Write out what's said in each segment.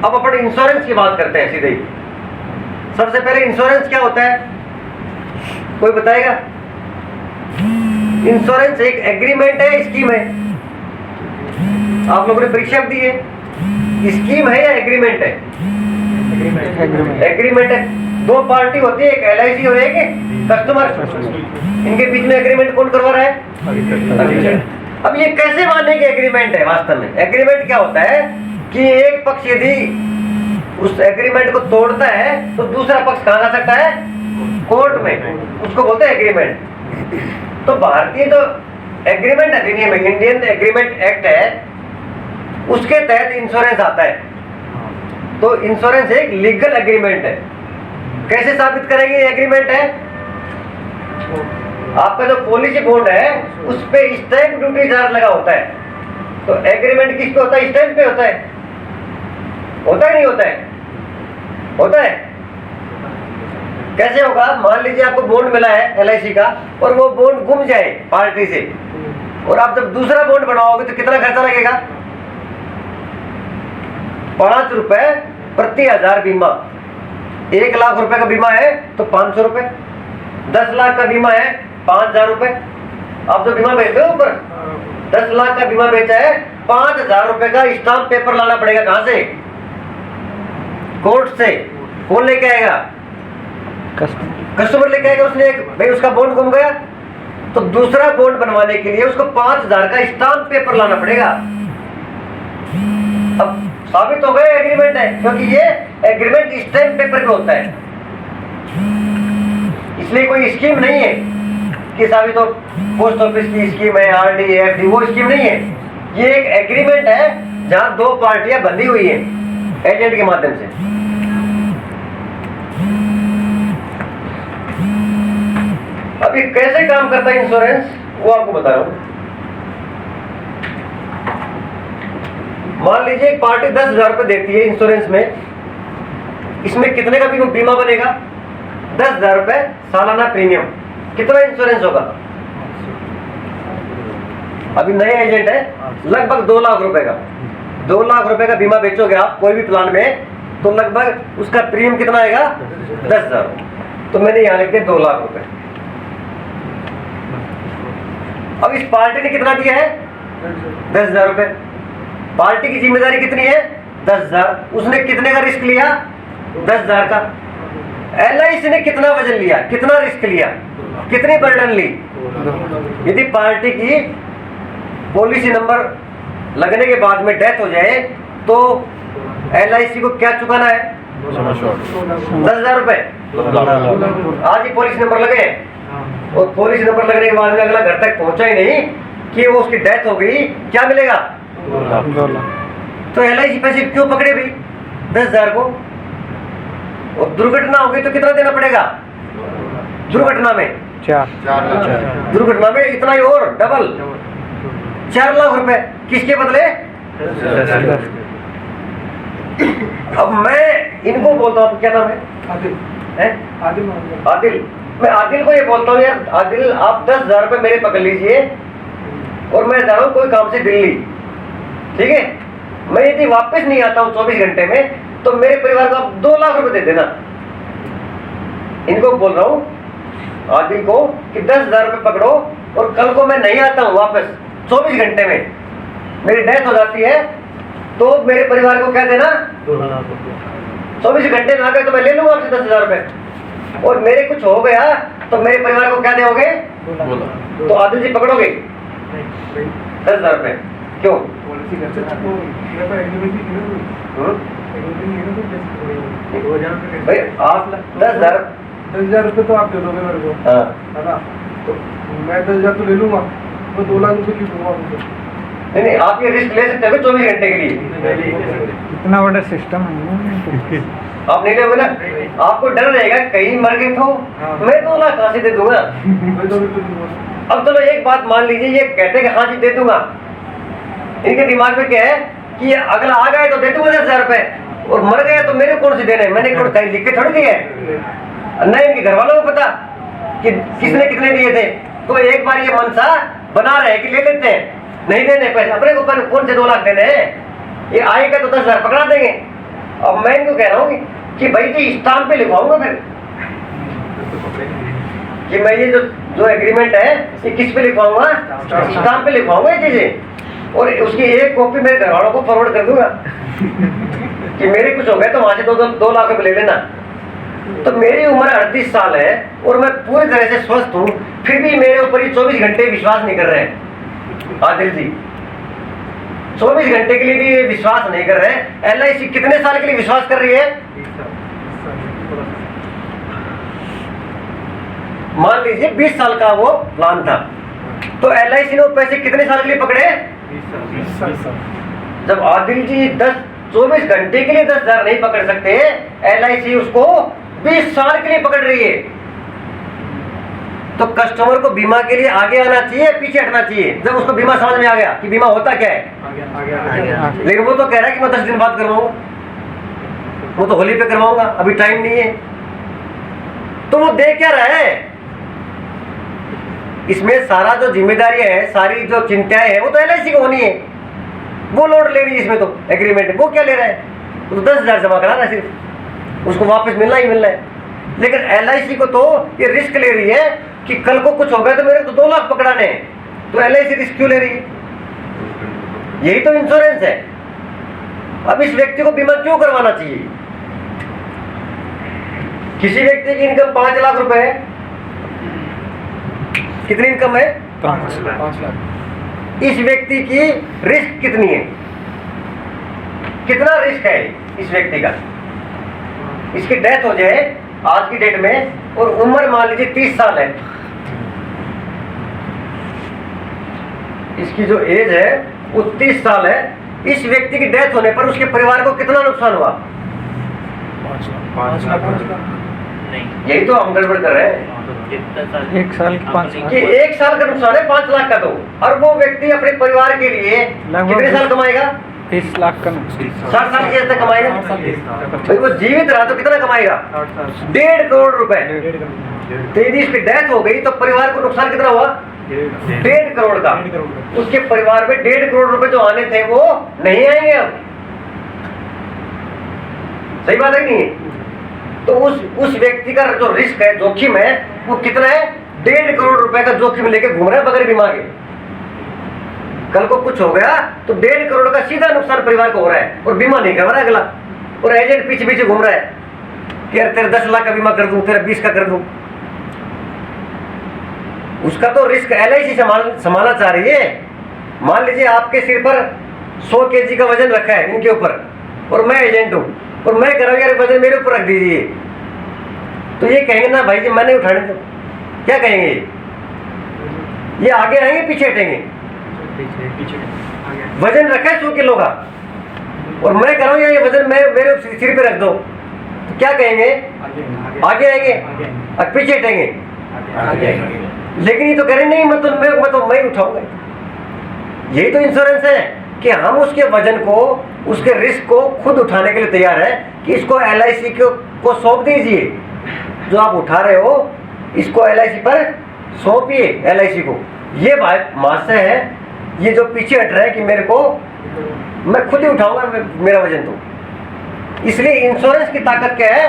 अब अपन इंश्योरेंस की बात करते हैं सीधे ही। सबसे पहले इंश्योरेंस क्या होता है, कोई बताएगा? इंश्योरेंस एक एग्रीमेंट है, स्कीम है। आप लोगों ने परीक्षा दी है, स्कीम है या एग्रीमेंट है? एग्रीमेंट है। दो पार्टी होती है, एक LIC और एक कस्टमर। इनके बीच में एग्रीमेंट कौन करवा रहा है? अब ये कैसे मानने के एग्रीमेंट है? वास्तव में एग्रीमेंट क्या होता है कि एक पक्ष यदि उस एग्रीमेंट को तोड़ता है तो दूसरा पक्ष कहां जा सकता है? कोर्ट में। उसको बोलते हैं एग्रीमेंट। तो भारतीय तो एग्रीमेंट अधिनियम में, इंडियन एग्रीमेंट एक्ट है, उसके तहत इंश्योरेंस आता है। तो इंश्योरेंस एक लीगल एग्रीमेंट है। कैसे साबित करेंगे ये एग्रीमेंट है? आपका जो पॉलिसी बॉन्ड है उस पे स्टैंप ड्यूटी चार्ज लगा होता है। तो एग्रीमेंट किस पे होता है? स्टैंप पे होता है। होता है नहीं होता है? होता है। कैसे होगा? मान लीजिए आपको बॉन्ड मिला है LIC का और वो बॉन्ड गुम जाए पार्टी से, और आप जब दूसरा बॉन्ड बनाओगे तो कितना खर्चा लगेगा? 5 रुपए प्रति 1000 बीमा। 1 लाख रुपए का बीमा है तो 500 रुपए, 10 लाख का बीमा है 5000 रुपए। आप जो बीमा बेचते हो ऊपर 10 लाख का बीमा बेचा है, 5000 रुपए का स्टाम्प पेपर लाना पड़ेगा। कहां से? कोर्ट से। कौन लेके आएगा? कस्टमर लेके आएगा। उसने भाई उसका बॉन्ड गुम गया तो दूसरा बॉन्ड बनवाने के लिए उसको 5000 का स्टाम्प पेपर लाना पड़ेगा। अब साबित हो गया एग्रीमेंट है, क्योंकि ये एग्रीमेंट स्टैम्प पेपर पे होता है। इसलिए कोई स्कीम नहीं है कि साबित हो पोस्ट ऑफिस की स्कीम है, RD FD, वो स्कीम नहीं है। ये एक एग्रीमेंट है जहां दो पार्टियां बंधी हुई हैं एजेंट के माध्यम से। अभी कैसे काम करता है इंश्योरेंस वो आपको बता रहा हूं। मान लीजिए एक पार्टी 10,000 रुपए देती है इंश्योरेंस में। इसमें कितने का भी बीमा बनेगा? 10,000 रुपए सालाना प्रीमियम। कितना इंश्योरेंस होगा? अभी नए एजेंट है, लगभग 2 लाख रुपए का। 2 लाख रुपए का बीमा बेचोगे आप कोई भी प्लान में तो लगभग उसका प्रीमियम कितना आएगा? 10,000। तो मैंने यहां लिख दिया 2 लाख रुपए। अब इस पार्टी ने कितना दिया है? 10,000 रुपए। पार्टी की जिम्मेदारी कितनी है? 10,000। उसने कितने का रिस्क लिया? 10,000 का। LIC ने कितना वजन लिया? कितना रिस्क लिया? कितनी बर्डन ली? यदि पार्टी की पॉलिसी नंबर लगने के बाद में डेथ हो जाए तो LIC को क्या चुकाना है? 10,000 रुपए। आज ही पॉलिसी नंबर लगे और पॉलिसी नंबर लगने के बाद में अगला घर तक पहुंचा ही नहीं कि वो उसकी डेथ हो गई, क्या मिलेगा? 2 लाख। तो LIC पैसे क्यों पकड़े भाई 10,000 को? और दुर्घटना हो गई तो कितना देना पड़ेगा? दुर्घटना में 4 दुर्घटना में इतना ही और डबल 4 लाख रुपए। किसके बदले? अब मैं इनको बोलता हूँ, क्या नाम है? आदिल। मैं आदिल को ये बोलता हूँ, यार आदिल आप 10,000 रुपए मेरे पकड़ लीजिए और मैं जा रहा हूँ कोई काम से दिल्ली, ठीक है? मैं यदि वापस नहीं आता हूँ 24 घंटे में तो मेरे परिवार को आप 2 लाख रुपए दे देना। इनको बोल रहा हूँ आदिल को कि 10,000 रुपए पकड़ो और कल को मैं नहीं आता हूँ वापस 24 घंटे में, मेरी डेथ हो जाती है तो मेरे परिवार को क्या देना? 24 घंटे में आ गए तो मैं ले लूंगा आपसे 10,000 रुपए, और मेरे कुछ हो गया तो मेरे परिवार को क्या दोगे? तो आदिल जी पकड़ोगे 10,000 रुपए? क्यों? भाई आप 10,000 रुपए तो आप दे दोगे मेरे को, हाँ, है ना? तो मैं 10,000 तो ले लूंगा, तो 2 लाख रुपए क्यों दूंगा मुझे? नहीं आप ये रिस्क ले सकते हो 24 घंटे के लिए। इतना बड़ा सिस्टम है। आप नहीं लोगे ना, आपको डर रहेगा कहीं मर गए तो मैं 2 लाख कहां से दे दूंगा? अब चलो एक बात मान लीजिए, ये कहते हैं कि हाँ जी दे दूंगा, इनके दिमाग में क्या है कि अगला आ गया तो दे दूंगा 10,000 रुपए और मर गया तो मेरे कौन से देने? मैंने कोई कहीं लिख के थोड़ी दिए, नहीं इनके घर वालों को पता कि किसने कितने दिए थे। तो एक बार ये मनसा बना रहे कि ले लेते हैं, नहीं देने पैसे अपने को, कौन से 2 लाख देने हैं? ये आएगा तो 10,000 पकड़ा देंगे, अब मैं इनको कह रहा हूँ कि भाई जी स्टाम्प पे लिखवाऊंगा फिर कि मैं ये जो एग्रीमेंट है ये किस पे लिखवाऊंगा, स्टाम्प पे लिखवाऊंगा ये चीजें, और उसकी एक कॉपी मेरे घर वालों को फॉरवर्ड कर दूंगा कि मेरे कुछ हो गए तो वहां से 2 लाख रुपए ले लेना। तो मेरी उम्र 38 साल है और मैं पूरी तरह से स्वस्थ हूँ, फिर भी मेरे ऊपर ये 24 घंटे विश्वास नहीं कर रहे हैं आदिल जी, 24 घंटे के लिए भी ये विश्वास नहीं कर रहे हैं। LIC कितने साल के लिए विश्वास कर रही है? मान लीजिए 20 साल का वो प्लान था, तो LIC ने वो पैसे कितने साल के लिए पकड़े? 20 साल। जब आदिल जी 24 घंटे के लिए 10,000 नहीं पकड़ सकते, LIC उसको 20 साल के लिए पकड़ रही है। तो कस्टमर को बीमा के लिए आगे आना चाहिए, पीछे हटना चाहिए जब उसको बीमा समझ में आ गया कि बीमा होता क्या है। लेकिन वो तो कह रहा है कि मैं 10 दिन बाद करवाऊंगा, वो तो होली पे करवाऊंगा, अभी टाइम नहीं है। तो वो दे क्या रहा है? इसमें सारा जो जिम्मेदारी है, सारी जो चिंताएं है, वो तो LIC को होनी है। वो लोड ले रही है इसमें तो एग्रीमेंट, वो क्या ले रहा है? वो तो 10,000 जमा करा रहा है सिर्फ, उसको वापस मिलना ही मिलना है। लेकिन LIC को तो ये रिस्क ले रही है कि कल को कुछ होगा तो मेरे को 2 लाख पकड़ाने हैं, तो LIC रिस्क क्यों ले रही है? यही तो इंश्योरेंस है। अब इस व्यक्ति को बीमा क्यों करवाना चाहिए? किसी व्यक्ति की इनकम 5 लाख रुपए है, कितनी इनकम है? 5 लाख। इस व्यक्ति की रिस्क कितनी है? कितना रिस्क है इस व्यक्ति का? इसकी डेथ हो जाए आज की डेट में और उम्र मान लीजिए 30 साल है, इसकी जो एज है वो 30 साल है। इस व्यक्ति की डेथ होने पर उसके परिवार को कितना नुकसान हुआ? 5 लाख। यही तो हम गड़बड़ कर रहे हैं 1 साल की 5 लाख। कि 1 साल का नुकसान है 5 लाख का, तो और वो व्यक्ति अपने परिवार के लिए कितने साल कमाएगा? 30 लाख का नुकसान। 60 साल की एज तक कमाएगा। भाई वो जीवित रहा तो कितना कमाएगा? 1.5 करोड़ रुपए। तो यदि इसकी डेथ हो गई तो परिवार को नुकसान कितना हुआ? 1.5 करोड़ का। उसके परिवार में 1.5 करोड़ रुपए जो आने थे वो नहीं आएंगे अब। सही बात है नहीं? तो उस व्यक्ति का जो रिस्क है, जोखिम है, वो कितना है? 1.5 करोड़ रुपए का जोखिम लेके घूम रहा है बगैर बीमा के। कल को कुछ हो गया तो 1.5 करोड़ का सीधा नुकसान परिवार को हो रहा है और बीमा नहीं करवा रहा है अगला, और एजेंट पीछे पीछे घूम रहा है कि यार तेरा 10 लाख का बीमा कर दूं, तेरा 20 का कर दूं। उसका तो रिस्क LIC संभालना चाह रही है। मान लीजिए आपके सिर पर 100 kg का वजन रखा है इनके ऊपर, और मैं एजेंट हूं और मैं कह रहा हूं यार वजन मेरे ऊपर रख दीजिए, तो ये कहेंगे ना भाई जी मैं नहीं उठाने, तो क्या कहेंगे? ये आगे आएंगे पीछे हटेंगे? वजन रखा है 100 किलो का और मैं कह रहा हूं यार ये वजन मेरे सिर पे रख दो, तो क्या कहेंगे? आगे आएंगे और पीछे हटेंगे? लेकिन ये तो कह रहे नहीं मैं ही उठाऊंगा। यही तो इंश्योरेंस है कि हम उसके वजन को, उसके रिस्क को खुद उठाने के लिए तैयार है कि इसको LIC को सौंप दीजिए। जो आप उठा रहे हो इसको LIC पर सौंपिए LIC को। ये बात मास्य है। ये जो पीछे हट रहा है कि मेरे को, मैं खुद ही उठाऊंगा मेरा वजन, तो इसलिए इंश्योरेंस की ताकत क्या है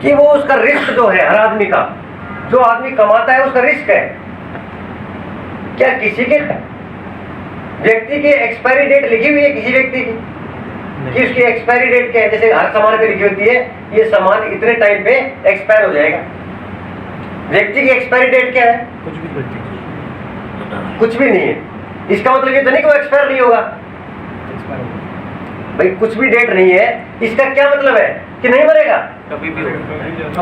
कि वो उसका रिस्क जो है हर आदमी का, जो आदमी कमाता है उसका रिस्क है। क्या किसी के व्यक्ति की एक्सपायरी डेट लिखी हुई है किसी व्यक्ति की कि उसकी एक्सपायरी डेट क्या है? जैसे हर सामान पे लिखी होती है ये सामान इतने टाइम पे एक्सपायर हो जाएगा। व्यक्ति की एक्सपायरी डेट क्या है? कुछ भी नहीं है। इसका मतलब ये तो नहीं कि वो एक्सपायर नहीं होगा भाई, कुछ भी डेट नहीं है। इसका क्या मतलब है? कि नहीं मरेगा, कभी भी हो।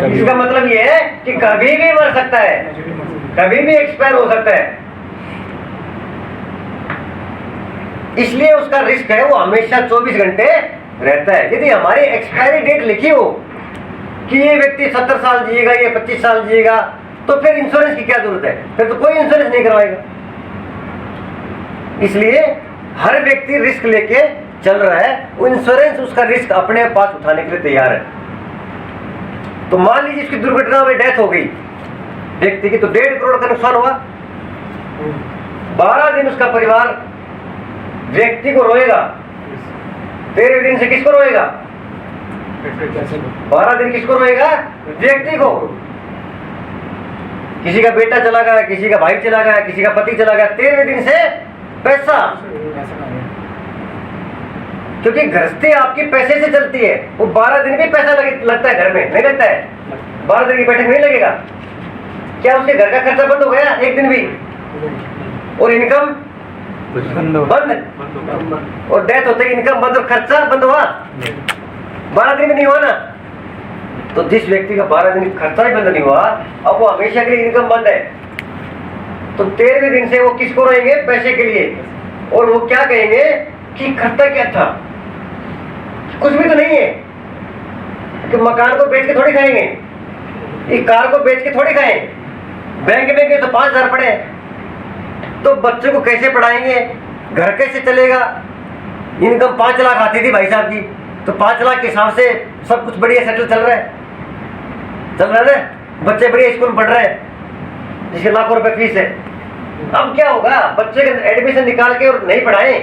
इसका मतलब ये है कि कभी भी मर सकता है, कभी भी एक्सपायर हो सकता है। इसलिए उसका रिस्क है वो हमेशा 24 घंटे रहता है। यदि हमारी एक्सपायरी डेट लिखी हो कि ये व्यक्ति 70 साल जिएगा, ये 25 साल जिएगा, तो फिर इंश्योरेंस की क्या जरूरत है? फिर तो कोई इंश्योरेंस नहीं करवाएगा। इसलिए हर व्यक्ति रिस्क लेके चल रहा है, वो इंश्योरेंस उसका रिस्क अपने पास उठाने के लिए तैयार है। तो मान लीजिए इसकी दुर्घटना में डेथ हो गई व्यक्ति की, तो 1.5 करोड़ का नुकसान हुआ। 12 दिन उसका परिवार व्यक्ति को रोएगा। 13वें दिन से किसको रोएगा? 12 दिन किसको रोएगा? व्यक्ति को। किसी का बेटा चला गया, किसी का भाई चला गया, किसी का पति चला गया, 13वें दिन से पैसा, क्योंकि गृहस्थी आपकी पैसे से चलती है। वो 12 दिन भी पैसा लगता है घर में, नहीं लगता है? 12 दिन की बैठक नहीं लगेगा क्या? उसके घर का खर्चा बंद हो गया एक दिन भी? और इनकम बंद, और डेथ होते ही इनकम बंद और खर्चा बंद हुआ? 12 दिन में नहीं हुआ ना। तो जिस व्यक्ति का 12 दिन खर्चा ही बंद नहीं हुआ, अब वो हमेशा के लिए इनकम बंद है, तो 13वें दिन से वो किसको रोएंगे? पैसे के लिए। और वो क्या कहेंगे कि खर्चा क्या था? कुछ भी तो नहीं है, कि मकान को बेच के थोड़ी खाएंगे, एक कार को बेच के थोड़ी खाएं, बैंक में गए तो 5,000 पड़े, तो बच्चों को कैसे पढ़ाएंगे? घर कैसे चलेगा? इनकम 5 लाख आती थी भाई साहब की, तो 5 लाख के हिसाब से सब कुछ बढ़िया सेटल चल रहा है ना? बच्चे बढ़िया स्कूल में पढ़ रहे हैं जिसके लाखों रुपए फीस है। अब क्या होगा? बच्चे का एडमिशन निकाल के और नहीं पढ़ाएं,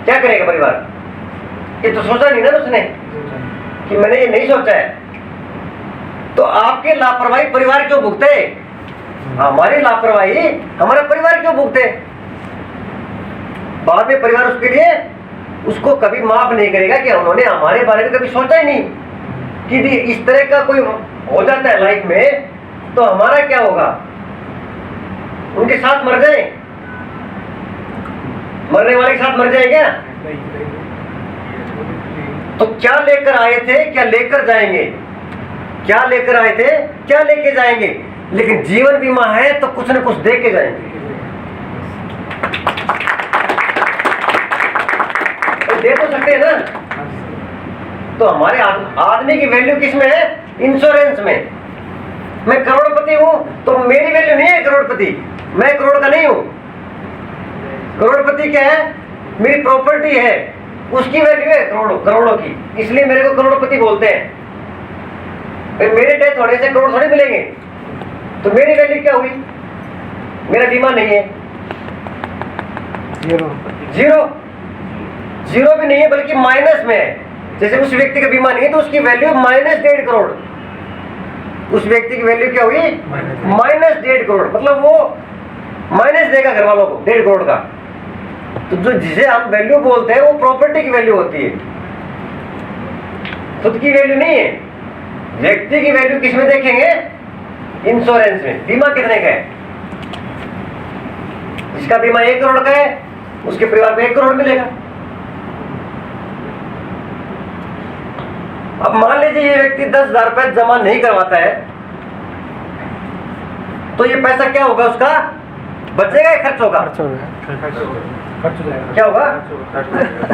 क्या करेगा परिवार? ये तो सोचा नहीं ना उसने, कि मैंने ये नहीं सोचा है। तो आपके लापरवाही परिवार क्यों भुगते? हमारी लापरवाही हमारा परिवार क्यों भुगते? बाद में परिवार उसके लिए उसको कभी माफ नहीं करेगा कि उन्होंने हमारे बारे में कभी सोचा ही नहीं कि इस तरह का कोई हो जाता है लाइफ में, तो हमारा क्या होगा? उनके साथ मर जाए, मरने वाले के साथ मर जाए क्या? तो क्या लेकर आए थे, क्या लेकर जाएंगे? क्या लेकर आए थे, क्या लेके जाएंगे? लेकिन जीवन बीमा है तो कुछ न कुछ दे के जाएंगे। तो दे तो सकते हैं ना। तो हमारे आदमी की वैल्यू किस में है? इंश्योरेंस में। मैं करोड़पति हूं तो मेरी वैल्यू नहीं है करोड़पति, मैं करोड़ का नहीं हूं। करोड़पति क्या है? मेरी प्रॉपर्टी है, उसकी वैल्यू है करोड़ों की, इसलिए मेरे को करोड़पति बोलते हैं। मेरे डेथ होने से करोड़ थोड़ी मिलेंगे, तो मेरी वैल्यू क्या हुई? मेरा बीमा नहीं है, जीरो भी नहीं है, बल्कि माइनस में है। जैसे उस व्यक्ति का बीमा नहीं है तो उसकी वैल्यू -1.5 करोड़। उस व्यक्ति की वैल्यू क्या हुई? -1.5 करोड़। मतलब वो माइनस देगा घर वालों को 1.5 करोड़ का। तो जो जिसे हम वैल्यू बोलते हैं वो प्रॉपर्टी की वैल्यू होती है, खुद की वैल्यू नहीं है। व्यक्ति की वैल्यू किस में देखेंगे? इंश्योरेंस में। बीमा कितने का है? जिसका बीमा 1 करोड़ का है उसके परिवार को 1 करोड़ मिलेगा। अब मान लीजिए ये व्यक्ति 10,000 रुपए जमा नहीं करवाता है, तो ये पैसा क्या होगा? उसका बचेगा या खर्च होगा? क्या होगा?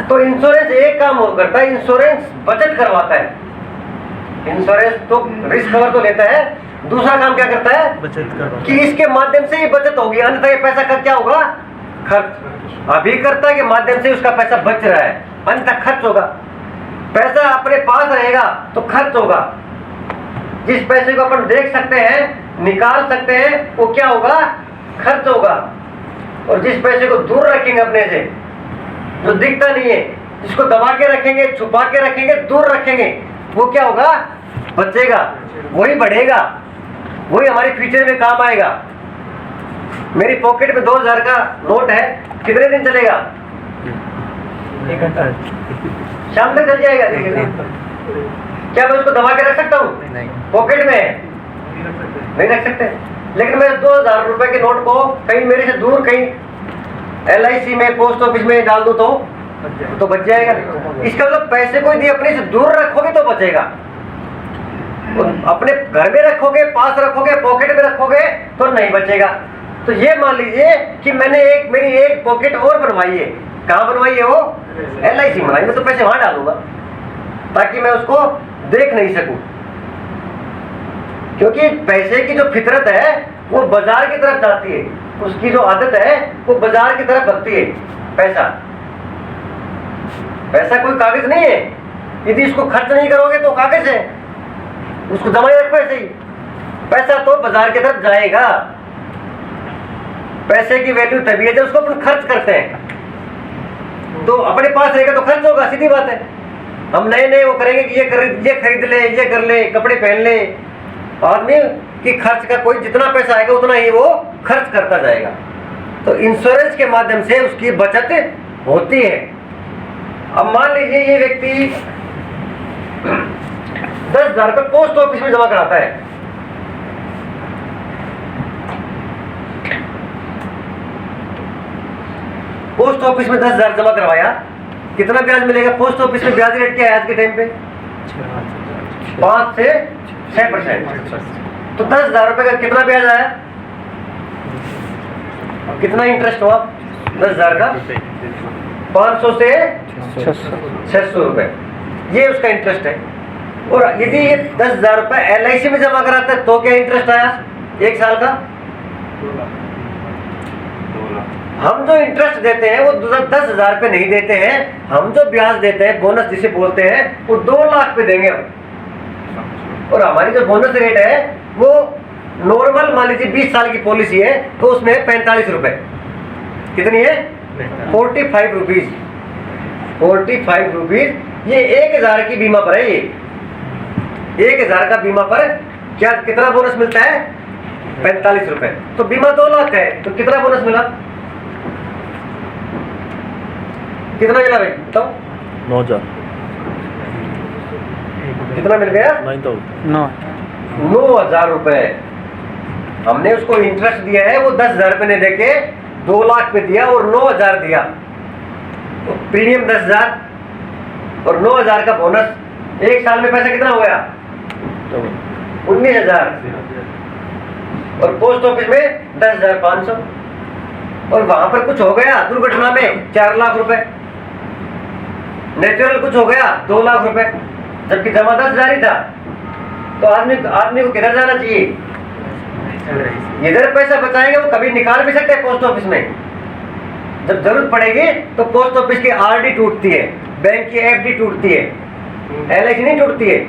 तो इंश्योरेंस एक काम और करता है, इंश्योरेंस बचत करवाता है। इंश्योरेंस तो रिस्क कवर तो लेता है, दूसरा काम क्या करता है? बचत करवाता है कि इसके माध्यम से ये बचत होगी, अन्यथा ये पैसा का क्या होगा? खर्च। अभिकर्ता के माध्यम से उसका पैसा बच रहा है, अन्यथा खर्च होगा। पैसा अपने पास रहेगा तो खर्च होगा। जिस पैसे को अपन देख सकते हैं, निकाल सकते हैं, वो क्या होगा? खर्च होगा। और जिस पैसे को दूर रखेंगे अपने से, जो दिखता नहीं है, जिसको दबा के रखेंगे, छुपा के रखेंगे, दूर रखेंगे, वो क्या होगा? बचेगा, वही बढ़ेगा, वही हमारे फ्यूचर में काम आएगा। मेरी पॉकेट में 2,000 का नोट है, कितने दिन चलेगा? 1 घंटा। शाम तक चल जाएगा। क्या मैं उसको दबा के रख सकता हूँ? नहीं। पॉकेट में नहीं रख सकते। लेकिन मैं 2,000 रुपए के नोट को कहीं मेरे से दूर, कहीं LIC में, पोस्ट ऑफिस में डाल दूं तो बच जाएगा। इसका मतलब पैसे को यदि अपने से दूर रखोगे तो बचेगा, अपने घर में रखोगे, पास रखोगे, पॉकेट में रखोगे तो नहीं बचेगा। तो ये मान लीजिए कि मैंने मेरी एक पॉकेट और बनवाई है। कहाँ बनवाई है वो? LIC बनाई। मैं तो पैसे वहां डालूंगा ताकि मैं उसको देख नहीं सकूं, क्योंकि पैसे की जो फितरत है वो बाजार की तरफ जाती है, उसकी जो आदत है वो बाजार की तरफ बढ़ती है। पैसा कोई कागज नहीं है, यदि इसको खर्च नहीं करोगे तो कागज है, उसको जमा रखो ऐसे ही। पैसा तो बाजार की तरफ जाएगा। पैसे की वैल्यू तभी है जब उसको अपन खर्च करते हैं, तो अपने पास रहेगा तो खर्च होगा, सीधी बात है। हम नए नए वो करेंगे कि ये खरीद ले, ये कर ले, कपड़े पहन ले। आदमी की खर्च का कोई जितना पैसा आएगा उतना ही वो खर्च करता जाएगा। तो इंश्योरेंस के माध्यम से उसकी बचत होती है। अब मान लीजिए ये व्यक्ति 10,000 रुपये पोस्ट ऑफिस में जमा कराता है। पोस्ट ऑफिस में 10,000 जमा करवाया, कितना ब्याज मिलेगा? पोस्ट ऑफिस में ब्याज रेट क्या है आज के टाइम पे? 5 से 6%। तो 10,000 रुपये का कितना ब्याज आया? कितना इंटरेस्ट हुआ 10,000 का? 500 से 600 रुपये, ये उसका इंटरेस्ट है। और यदि ये 10,000 रुपये LIC में जमा कराता है तो क्या इंटरेस्ट आया 1 साल का? हम जो इंटरेस्ट देते हैं वो 10,000 रुपये नहीं देते हैं, हम जो ब्याज देते हैं, बोनस जिसे बोलते हैं, वो 2 लाख पे देंगे हम। और हमारी जो बोनस रेट है वो नॉर्मल मान लीजिए 20 साल की पॉलिसी है तो उसमें 45 रुपये। कितनी है? 45 रुपीज। 45 रुपीज। ये 1,000 की बीमा पर है। ये 1,000 का बीमा पर क्या कितना बोनस मिलता है? 45 रुपये। तो बीमा 2 लाख का है तो कितना बोनस मिला? कितना मिला भाई बताओ? 9,000। कितना मिल गया? 9,000 रुपए। हमने उसको इंटरेस्ट दिया है, वो 10,000 रुपये ने देके 2 लाख पे दिया और 9,000 दिया। तो प्रीमियम 10,000 और 9,000 का बोनस। 1 साल में पैसा कितना हो गया? 19,000। और पोस्ट ऑफिस में 10,500। और वहां पर कुछ हो गया दुर्घटना में 4 लाख रुपए, नेचुरल कुछ हो गया 2 लाख रुपए, जबकि जमा 10,000 ही था। तो आदमी को किधर जाना चाहिए? इधर पैसा बचाएंगे, वो कभी निकाल भी सकते हैं पोस्ट ऑफिस में। जब जरूरत पड़ेगी तो पोस्ट ऑफिस की RD टूटती है, बैंक की FD टूटती है, LIC नहीं टूटती है,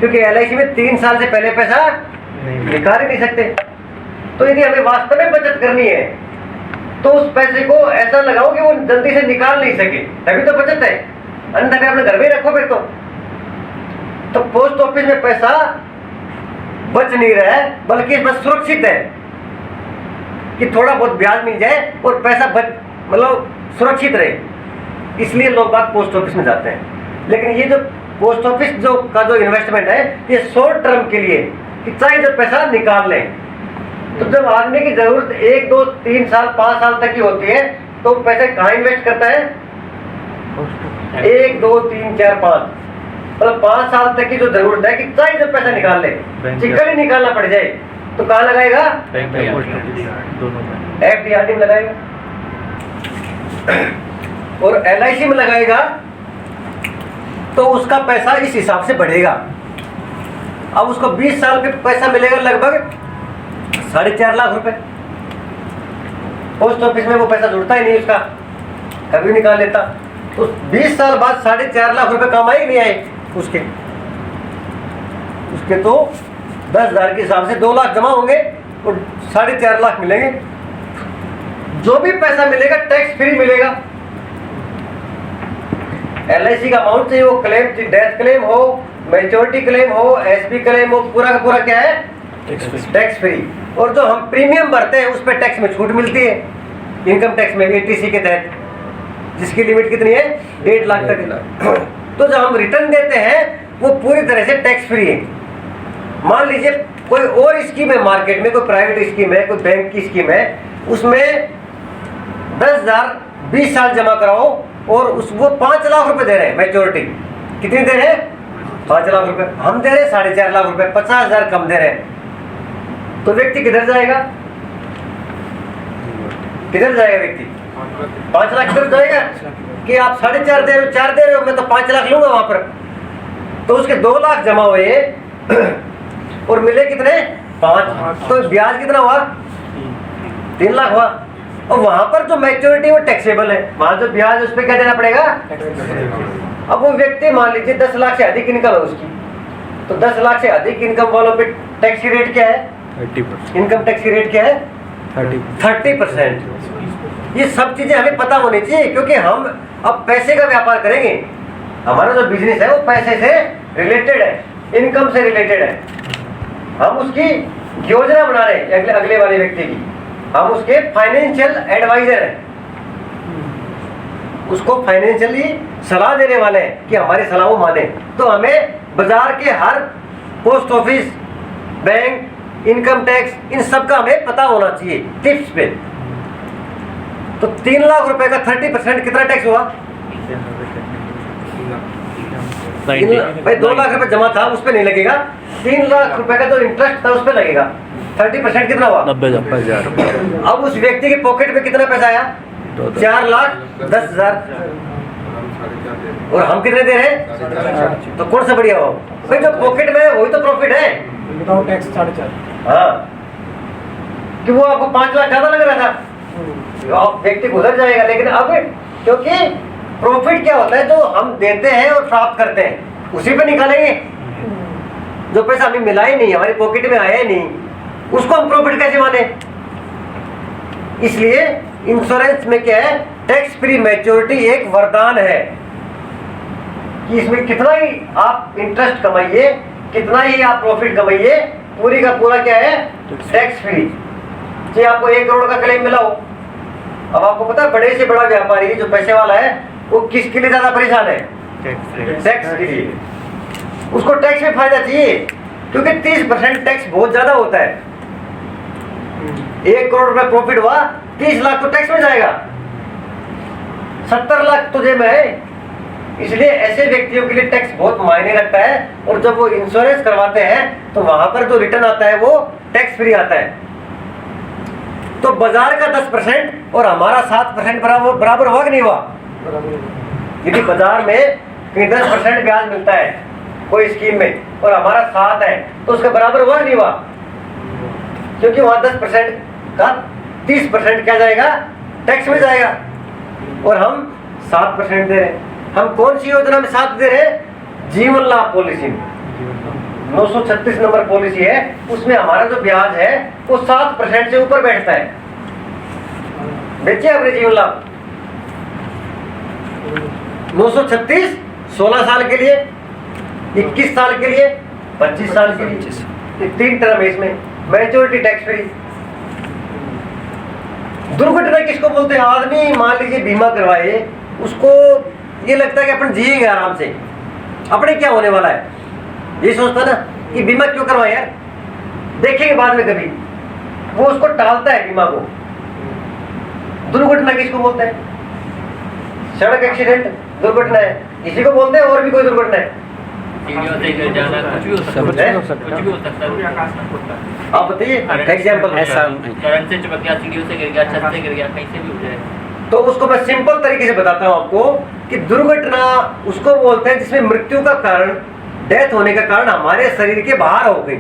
क्योंकि LIC में 3 साल से पहले पैसा निकाल ही नहीं सकते। तो यदि हमें वास्तव में बचत करनी है तो उस पैसे को ऐसा लगाओ कि वो जल्दी से निकाल नहीं सके, तभी तो बचत है। अन्यथा फिर अपने घर में ही रखो फिर तो पोस्ट ऑफिस में पैसा बच नहीं रहा है, बल्कि इसमें सुरक्षित है कि थोड़ा बहुत ब्याज मिल जाए और पैसा मतलब सुरक्षित रहे। इसलिए लोग बात पोस्ट ऑफिस में जाते हैं। लेकिन ये जो पोस्ट ऑफिस जो इन्वेस्टमेंट है ये शॉर्ट टर्म के लिए, कि चाहे जब पैसा निकाल लें। तो जब आदमी की जरूरत 1, 2, 3 साल 5 साल तक की होती है तो पैसे कहाँ इन्वेस्ट करता है? 1, 2, 3, 4, 5, मतलब 5 साल तक की जो जरूरत है कि चाहे जब पैसा निकाल ले, चिकन ही निकालना पड़ जाए तो कहाँ लगाएगा? FD RD में लगाएगा। और LIC में लगाएगा तो उसका पैसा इस हिसाब से बढ़ेगा। अब उसको 20 साल पे पैसा मिलेगा लगभग 4.5 लाख रुपए। पोस्ट ऑफिस में वो पैसा जुड़ता ही नहीं, उसका कभी निकाल लेता। तो 20 साल बाद 4.5 लाख रुपए कम आए कि नहीं आए उसके तो 10,000 के हिसाब से 2 लाख जमा होंगे और 4.5 लाख मिलेंगे। जो भी पैसा मिलेगा टैक्स फ्री मिलेगा। LIC का अमाउंट चाहिए वो क्लेम, डेथ क्लेम हो, मैच्योरिटी क्लेम हो, SB क्लेम हो, पूरा का पूरा क्या है? Tax free. और जो हम प्रीमियम भरते हैं उस पर टैक्स में छूट मिलती है, इनकम टैक्स में 80C के तहत, जिसकी लिमिट कितनी है? 1.5 लाख तक। तो जो हम रिटर्न देते हैं वो पूरी तरह से टैक्स फ्री है। मान लीजिए कोई और स्कीम है मार्केट में, कोई प्राइवेट स्कीम है, कोई बैंक की स्कीम है, उसमें 10,000 20 साल जमा कराओ और वो 5 लाख रुपए दे रहे हैं मैच्योरिटी। कितनी दे रहे हैं? 5 लाख रुपए। हम दे रहे हैं 4.5 लाख रुपए, 50,000 कम दे रहे हैं। तो व्यक्ति किधर जाएगा? किधर जाएगा व्यक्ति? 5 लाख किधर जाएगा? कि आप 4.5 दे रहे हो, 4 दे रहे हो, मैं तो 5 लाख लूंगा वहां पर। तो उसके 2 लाख जमा हुए और मिले कितने? 5। तो ब्याज कितना हुआ? 3 लाख हुआ। और वहां पर जो मैच्योरिटी वो टैक्सेबल है, वहां जो ब्याज उस पर क्या देना पड़ेगा? अब वो व्यक्ति मान लीजिए 10 लाख से अधिक इनकम है उसकी, तो 10 लाख से अधिक इनकम वालों पे टैक्स की रेट क्या है? 30%। इनकम टैक्स की रेट क्या है? 30%। ये सब चीजें हमें पता होनी चाहिए, क्योंकि हम अब पैसे का व्यापार करेंगे। हमारा जो बिजनेस है वो पैसे से रिलेटेड है, इनकम से रिलेटेड है। हम उसकी योजना बना रहे हैं अगले वाले व्यक्ति की, हम उसके फाइनेंशियल एडवाइजर हैं, उसको फाइनेंशियली सलाह देने वाले हैं कि हमारी सलाह वो माने। तो हमें बाजार के हर post office, bank, income tax, इन सब का हमें पता होना चाहिए टिप्स पे। तो 3 लाख रुपए का 30% कितना टैक्स हुआ? भाई 2 लाख रुपए जमा था, उस पे नहीं लगेगा। 3 लाख रुपए का जो इंटरेस्ट था उस पे लगेगा। 30% कितना हुआ? 90,000। अब उस व्यक्ति के पॉकेट में कितना पैसा आया? 4,10,000। और हम कितने दे रहे हैं? तो कौन सा बढ़िया हो भाई? जो पॉकेट में है वही तो प्रॉफिट है, विदाउट टैक्स 4.5। हाँ, कि वो आपको 5 लाख ज्यादा लग रहा था, तो आप व्यक्ति गुजर जाएगा। लेकिन अब क्योंकि प्रॉफिट क्या होता है, जो हम देते हैं और प्राप्त करते हैं उसी पे निकालेंगे। जो पैसा हमें मिला ही नहीं, हमारी पॉकेट में आया ही नहीं, उसको हम प्रॉफिट कैसे माने? इसलिए इंश्योरेंस में क्या है, टैक्स फ्री मैच्योरिटी एक वरदान है कि इसमें कितना ही आप इंटरेस्ट कमाइए, कितना ही आप प्रॉफिट कमाइए, पूरी का पूरा क्या है, टैक्स फ्री। चाहे आपको 1 करोड़ का क्लेम मिला हो, अब आपको पता है बड़े से बड़ा व्यापारी जो पैसे वाला है वो किसके लिए ज्यादा परेशान है? टैक्स के लिए। उसको टैक्स में फायदा चाहिए, क्योंकि 30% टैक्स बहुत ज्यादा होता है। 1 करोड़ रुपए प्रॉफिट हुआ, 30 लाख तो टैक्स में जाएगा, 70 लाख तो जेब में है। इसलिए ऐसे व्यक्तियों के लिए टैक्स बहुत मायने रखता है। और जब वो इंश्योरेंस करवाते हैं तो वहां पर जो रिटर्न आता है वो टैक्स फ्री आता है। तो बाजार का 10% और हमारा 7% बराबर हुआ कि नहीं हुआ? यदि बाजार में कहीं 10% ब्याज मिलता है कोई स्कीम में और हमारा 7 है, तो उसका बराबर हुआ कि नहीं हुआ? क्योंकि वहां 10% का 30% क्या जाएगा? टैक्स में जाएगा। और हम 7% दे रहे हैं। हम कौन सी योजना में 7 दे रहे हैं? जीवन लाभ पॉलिसी में 936 नंबर पॉलिसी है, उसमें हमारा जो ब्याज है वो 7% से ऊपर बैठता है। देखिए अपने जीवन लाभ 936 16 साल के लिए, 21 साल के लिए, 25 साल के लिए, 3 टर्म है इसमें, मैच्योरिटी टैक्स फ्री। दुर्घटना किसको बोलते हैं? आदमी मान लीजिए बीमा करवाए, उसको ये लगता है कि अपन जिएंगे आराम से, अपने क्या होने वाला है, ये सोचता ना कि बीमा क्यों करवाए यार, देखेंगे बाद में कभी, वो उसको टालता है बीमा को। दुर्घटना किसको बोलते हैं? सड़क एक्सीडेंट दुर्घटना है, इसी को बोलते हैं। और भी कोई दुर्घटना है? आप बताइए एग्जाम्पल। तो उसको मैं सिंपल तरीके से बताता हूँ आपको कि दुर्घटना उसको बोलते हैं जिसमें मृत्यु का कारण, डेथ होने का कारण हमारे शरीर के बाहर हो गई।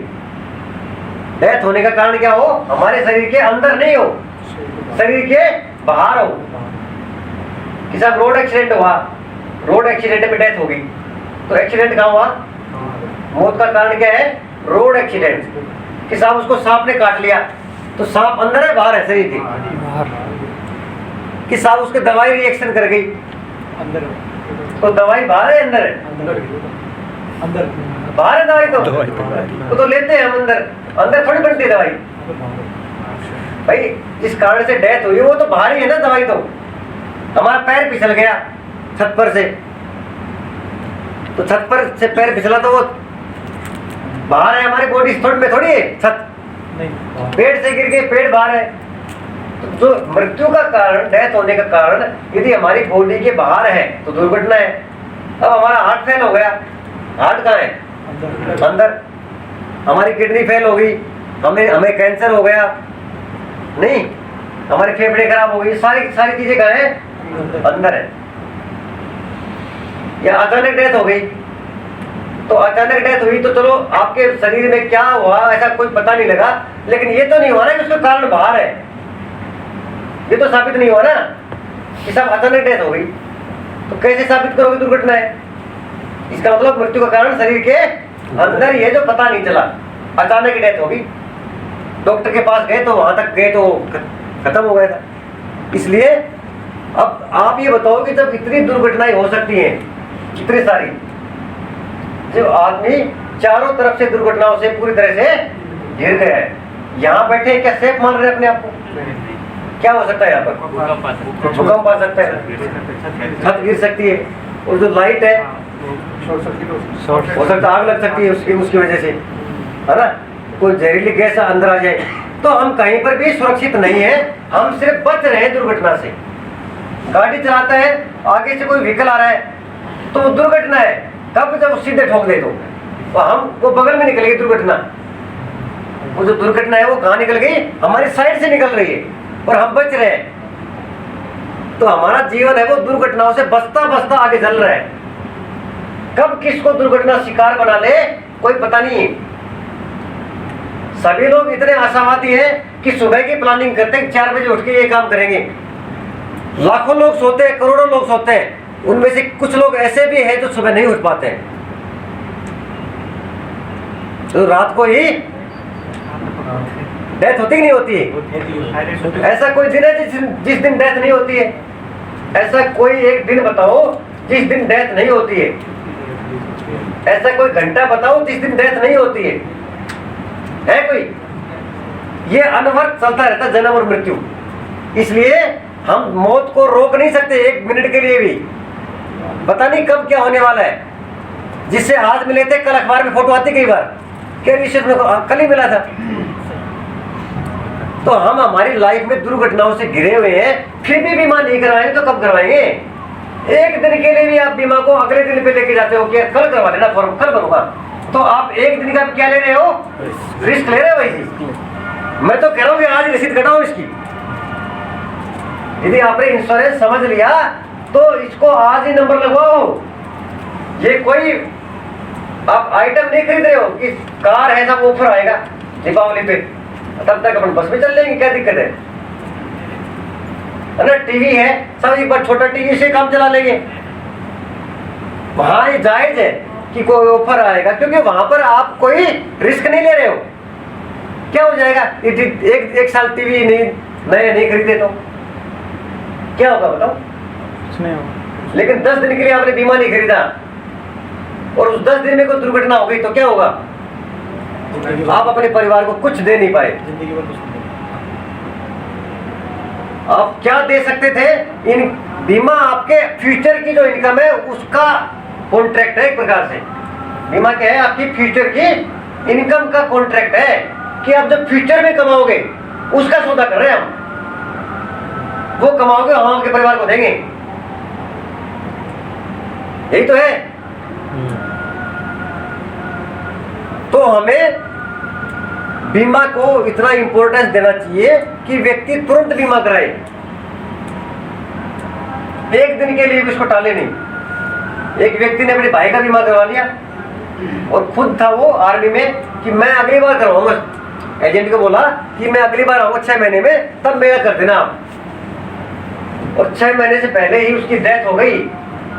डेथ होने का कारण क्या हो? हमारे शरीर के अंदर नहीं हो, शरीर के बाहर हो। कि साहब रोड एक्सीडेंट हुआ, रोड एक्सीडेंट में डेथ हो गई, तो एक्सीडेंट कहाँ हुआ? मौत का कारण क्या है? Road accident. कि साहब उसको सांप ने काट लिया, तो सांप अंदर है बाहर है शरीर के? कि साहब उसके दवाई रिएक्शन कर गई, अंदर, तो दवाई बाहर है अंदर है? अंदर बाहर है दवाई, तो लेते हैं हम अंदर, अंदर थोड़ी बनती है दवाई भाई। जिस कारण से डेथ हुई वो तो बाहर ही है ना दवाई। तो हमारा पैर फिसल गया छत पर से, तो छत पर से पैर फिसला तो वो बाहर है, हमारी बॉडी में थोड़ी है छत, पेट से गिर के पेट बाहर है। तो जो मृत्यु का कारण, डेथ होने का कारण यदि हमारी बॉडी के बाहर है तो दुर्घटना है। अब हमारा हार्ट फेल हो गया, हार्ट कहाँ है? अंदर। हमारी किडनी फेल हो गई, हमें कैंसर हो गया, नहीं, हमारे फेफड़े खराब हो गई, सारी चीजें कहाँ है? अंदर है। या अचानक डेथ हो गई, तो अचानक डेथ हुई तो चलो आपके शरीर में क्या हुआ ऐसा कोई पता नहीं लगा, लेकिन ये तो नहीं हुआ ना कि उसका कारण बाहर है, ये तो साबित नहीं हुआ ना कि सब अचानक डेथ हो गई। तो कैसे साबित करोगे दुर्घटना है? इसका मतलब मृत्यु का कारण शरीर के अंदर ही है जो पता नहीं चला, अचानक ही डेथ हो गई। डॉक्टर के पास गए तो वहां तक गए तो खत्म हो गया था। इसलिए अब आप ये बताओ कि जब इतनी दुर्घटनाएं हो सकती हैं कितनी सारी, जो आदमी चारों तरफ से दुर्घटनाओं से पूरी तरह से घिर गया है। यहाँ बैठे क्या सेफ मान रहे हैं अपने आप को? क्या हो सकता है यहाँ पर? भूकंप आ सकता है, छत गिर सकती है, और जो लाइट है शॉर्ट सर्किट हो सकता है, आग लग सकती है उसकी वजह से, है ना, कोई जहरीली गैस अंदर आ जाए। तो हम कहीं पर भी सुरक्षित नहीं है, हम सिर्फ बच रहे हैं दुर्घटना से। गाड़ी चलाता है, आगे से कोई व्हीकल आ रहा है तो वो दुर्घटना है, कब जब सीधे ठोक दे तो हम वो बगल में निकल गई दुर्घटना। वो जो दुर्घटना है वो कहाँ निकल गई? हमारी साइड से निकल रही है और हम बच रहे हैं। तो हमारा जीवन है वो दुर्घटनाओं से बचता बचता आगे चल रहा है। कब किसको दुर्घटना शिकार बना ले कोई पता नहीं है। सभी लोग इतने आशावादी हैं कि सुबह की प्लानिंग करते हैं, 4 बजे उठ के ये काम करेंगे। लाखों लोग सोते हैं, करोड़ों लोग सोते हैं, उनमें से कुछ लोग ऐसे भी हैं जो सुबह नहीं उठ पाते हैं, तो रात को ही डेथ होती कि नहीं होती है? ऐसा कोई दिन है जिस दिन डेथ नहीं होती है? ऐसा कोई एक दिन बताओ जिस दिन डेथ नहीं होती है? ऐसा कोई घंटा बताओ जिस दिन डेथ नहीं होती है कोई? ये अनवरत चलता रहता है, जन्म और मृत्यु। इसलिए हम मौत को रोक नहीं सकते एक मिनट के लिए भी। पता नहीं कब क्या होने वाला है। जिससे आज मिले थे, कल अखबार में फोटो आती कई बार, क्या रिश्ते में कल ही मिला था। तो हम हमारी लाइफ में दुर्घटनाओं से घिरे हुए हैं, फिर भी बीमा नहीं करवाएंगे तो कब करवाएंगे? एक दिन के लिए भी आप बीमा को अगले दिन पे लेके जाते हो कि कल करवा लेना फॉर्म, कल बनूंगा, तो आप एक दिन का क्या ले रहे हो? रिस्क ले रहे हो। भाई मैं तो कह रहा हूँ कि आज रसीद कटाओ इसकी। यदि आपने इंश्योरेंस समझ लिया तो इसको आज ही नंबर लगवाओ। ये कोई आप आइटम नहीं खरीद रहे हो कि कार है, सब ऑफर आएगा दीपावली पे, तब तक अपन बस में चल लेंगे, क्या दिक्कत है ना? टीवी है, सब एक बार छोटा टीवी से काम चला लेंगे। वहां ये जायज है कि कोई ऑफर आएगा, क्योंकि वहां पर आप कोई रिस्क नहीं ले रहे हो। क्या हो जाएगा एक साल टीवी नहीं खरीदे तो क्या होगा बताओ? लेकिन 10 दिन के लिए आपने बीमा नहीं खरीदा और उस 10 दिन में कोई दुर्घटना हो गई तो क्या होगा? आप अपने परिवार को कुछ दे नहीं पाए। आप क्या दे सकते थे? इन बीमा आपके फ्यूचर की जो इनकम है उसका कॉन्ट्रैक्ट है, एक प्रकार से बीमा क्या है? आपकी फ्यूचर की इनकम का कॉन्ट्रैक्ट है कि आप जब फ्यूचर में कमाओगे उसका सौदा कर रहे हैं हम। वो कमाओगे, हम आपके परिवार को देंगे, यही तो है। तो हमें बीमा को इतना इंपॉर्टेंस देना चाहिए कि व्यक्ति तुरंत बीमा कराए, एक दिन के लिए भी उसको टाले नहीं। एक व्यक्ति ने अपने भाई का बीमा करवा लिया और खुद था वो आर्मी में कि मैं अगली बार करवाऊंगा। एजेंट को बोला कि मैं अगली बार आऊंगा 6 महीने में, तब मेरा कर देना आप। और 6 महीने से पहले ही उसकी डेथ हो गई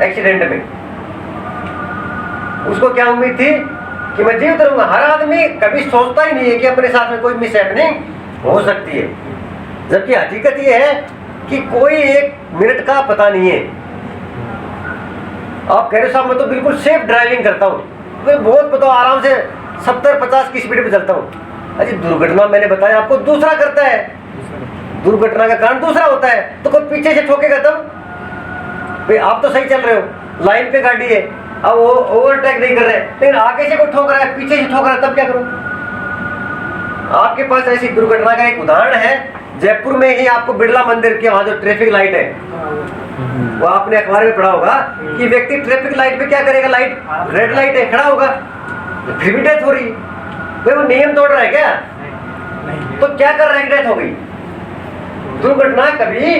एक्सीडेंट में। उसको क्या उम्मीद थी कि मैं जीवित रहूंगा। हर आदमी कभी सोचता ही नहीं है कि अपने साथ में कोई मिसहैपनिंग हो सकती है, जबकि हकीकत ये है कि कोई एक मिनट का पता नहीं है। आप कह रहे साहब मैं तो बिल्कुल सेफ ड्राइविंग करता हूँ, मैं बहुत पता आराम से 70-50 की स्पीड पे चलता हूँ। अजी दुर्घटना मैंने बताया आपको दूसरा करता है, दुर्घटना का कारण दूसरा होता है। तो कोई पीछे से ठोकेगा तब? भाई आप तो सही चल रहे हो, लाइन पे गाड़ी है, अब वो ओवरटेक नहीं कर रहे, लेकिन आगे से कोई ठोक रहा है, पीछे से ठोक रहा है, तब क्या करूं? आपके पास ऐसी दुर्घटना का एक उदाहरण है। जयपुर में ही आपको बिरला मंदिर के वहां जो ट्रैफिक लाइट है, वो आपने अखबार में पढ़ा होगा कि व्यक्ति ट्रैफिक लाइट पे क्या करेगा? लाइट रेड लाइट है, खड़ा होगा, फिर भी डेथ हो रही। भाई वो नियम तोड़ रहा है क्या? तो क्या कर रहा है? डेथ हो गई। दुर्घटना कभी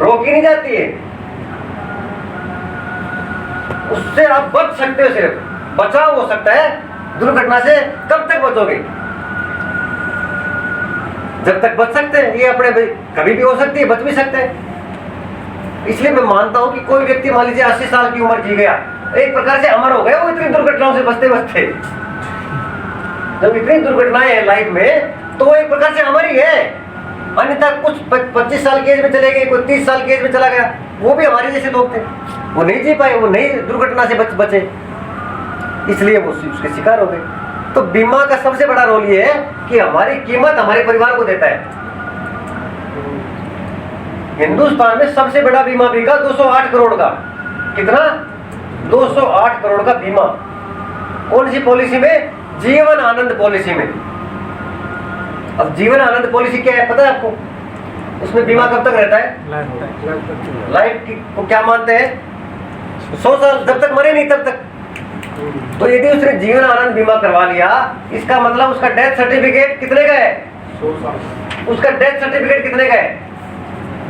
रोकी नहीं जाती है, उससे आप बच सकते हो, सिर्फ बचाव हो सकता है। दुर्घटना से कब तक बचोगे? जब तक बच सकते हैं। ये अपने भाई कभी भी हो सकती है, बच भी सकते हैं। इसलिए मैं मानता हूं कि कोई व्यक्ति मान लीजिए 80 साल की उम्र जी गया, एक प्रकार से अमर हो गया वो इतनी दुर्घटनाओं से बचते बचते। जब इतनी दुर्घटनाएं हैं लाइफ में तो वो एक प्रकार से अमर ही है। अन्यथा कुछ 25 साल की एज में चले गए, कोई 30 साल की एज में चला गया, वो भी हमारे जैसे लोग थे। वो नहीं जी पाए, वो नहीं दुर्घटना से बचे, इसलिए वो उसके शिकार हो गए। तो बीमा का सबसे बड़ा रोल ये है कि हमारी कीमत हमारे परिवार को देता है। हिंदुस्तान में सबसे बड़ा बीमा बिका 208 करोड़ का। कितना? 208 करोड़ का बीमा। कौन सी पॉलिसी में? जीवन आनंद पॉलिसी में। अब जीवन आनंद पॉलिसी क्या है पता है आपको? उसमें बीमा कब तक रहता है? लाइफ को क्या मानते हैं? 100 साल, जब तक मरे नहीं तब तक। तो यदि उसने जीवन आनंद बीमा करवा लिया, इसका मतलब उसका डेथ सर्टिफिकेट कितने का है? 100 साल। उसका डेथ सर्टिफिकेट कितने का है?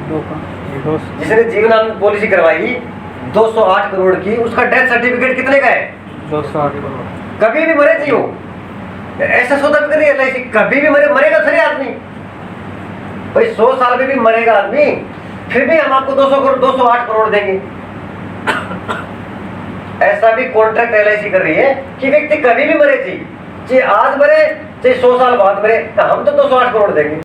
जिसने जीवन आनंद पॉलिसी करवाई 208 करोड़ की, उसका डेथ सर्टिफिकेट कितने का है? 208 करोड़। कभी भी मरे थी वो, ऐसा सौदा भी करिए LIC, कभी भी मरेगा थोड़ी आदमी भाई। 100 साल में भी मरेगा आदमी, फिर भी हम आपको 200 करोड़ 208 करोड़ देंगे। ऐसा भी कॉन्ट्रैक्ट LIC कर रही है कि व्यक्ति कभी भी मरे थी, चाहे आज मरे चाहे 100 साल बाद मरे, हम तो 208 करोड़ देंगे।